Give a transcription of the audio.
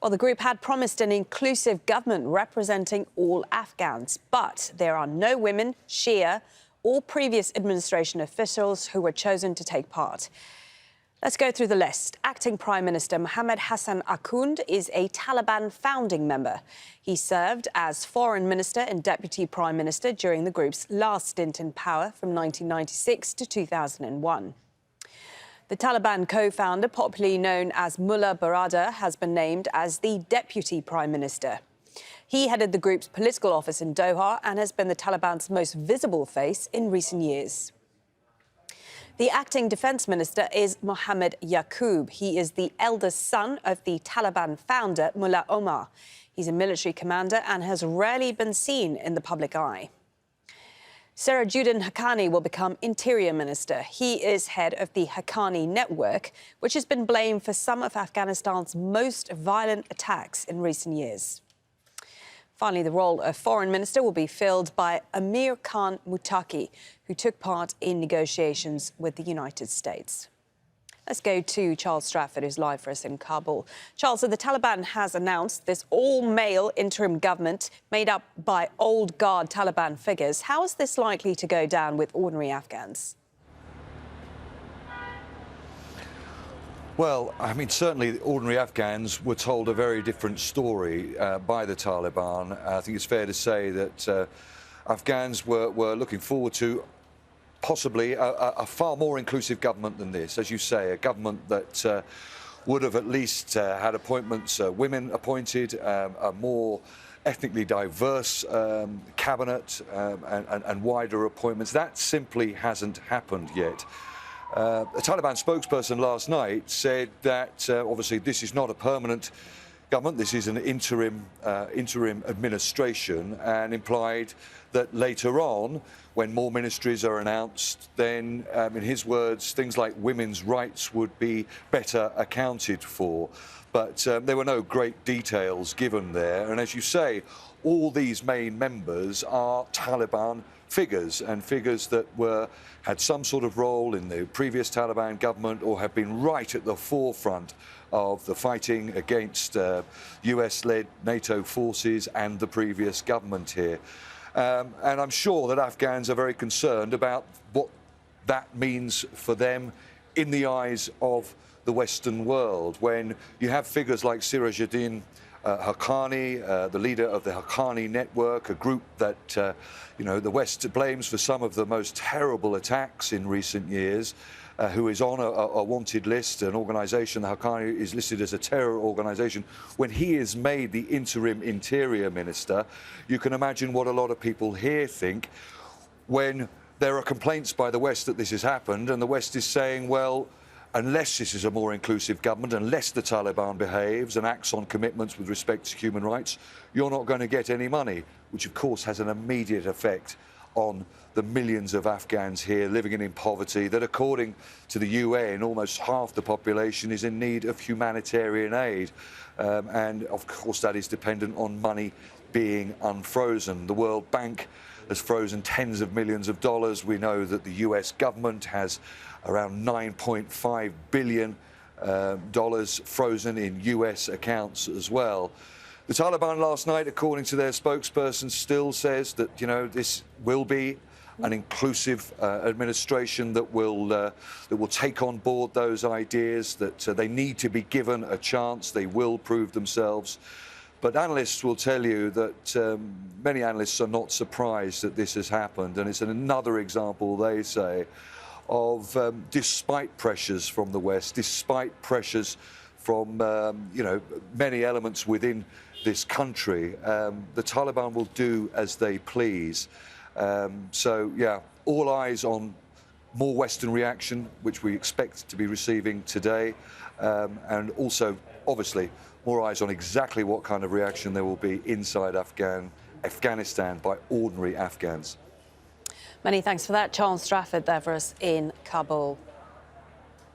Well, the group had promised an inclusive government representing all Afghans, but there are no women, Shia, or previous administration officials who were chosen to take part. Let's go through the list. Acting Prime Minister Mohammad Hasan Akhund is a Taliban founding member. He served as Foreign Minister and Deputy Prime Minister during the group's last stint in power from 1996 to 2001. The Taliban co-founder, popularly known as Mullah Baradar, has been named as the Deputy Prime Minister. He headed the group's political office in Doha and has been the Taliban's most visible face in recent years. The acting defence minister is Mohammed Yaqub. He is the eldest son of the Taliban founder, Mullah Omar. He's a military commander and has rarely been seen in the public eye. Sirajuddin Haqqani will become Interior Minister. He is head of the Haqqani network, which has been blamed for some of Afghanistan's most violent attacks in recent years. Finally, the role of Foreign Minister will be filled by Amir Khan Muttaqi, who took part in negotiations with the United States. Let's go to Charles Stratford, who's live for us in Kabul. Charles, so the Taliban has announced this all-male interim government made up by old guard Taliban figures. How is this likely to go down with ordinary Afghans? Well, I mean, certainly ordinary Afghans were told a very different story by the Taliban. I think it's fair to say that Afghans were looking forward to possibly a far more inclusive government than this. As you say, a government that would have at least had appointments, women appointed, a more ethnically diverse cabinet and wider appointments. That simply hasn't happened yet. A Taliban spokesperson last night said that obviously this is not a permanent government, this is an interim administration, and implied that later on, when more ministries are announced, then, in his words, things like women's rights would be better accounted for. But there were no great details given there. And as you say, all these main members are Taliban figures, and figures that had some sort of role in the previous Taliban government or have been right at the forefront of the fighting against US-led NATO forces and the previous government here. And I'm sure that Afghans are very concerned about what that means for them in the eyes of the Western world, when you have figures like Sirajuddin Haqqani, the leader of the Haqqani network, a group that the West blames for some of the most terrible attacks in recent years, who is on a wanted list, an organisation, the Haqqani is listed as a terror organisation. When he is made the interim interior minister, you can imagine what a lot of people here think when there are complaints by the West that this has happened, and the West is saying, well, unless this is a more inclusive government, unless the Taliban behaves and acts on commitments with respect to human rights, you're not going to get any money, which of course has an immediate effect on the millions of Afghans here living in poverty that, according to the UN, almost half the population is in need of humanitarian aid. And of course that is dependent on money being unfrozen. The World Bank has frozen tens of millions of dollars. We know that the US government has around $9.5 billion frozen in US accounts as well. The Taliban last night, according to their spokesperson, still says that, this will be an inclusive administration that will take on board those ideas, that they need to be given a chance, they will prove themselves. But analysts will tell you that many analysts are not surprised that this has happened, and it's another example, they say, of despite pressures from the West, despite pressures from many elements within this country, the Taliban will do as they please. So yeah, all eyes on more Western reaction, which we expect to be receiving today, and also obviously more eyes on exactly what kind of reaction there will be inside Afghanistan by ordinary Afghans. Many thanks for that. Charles Stratford there for us in Kabul.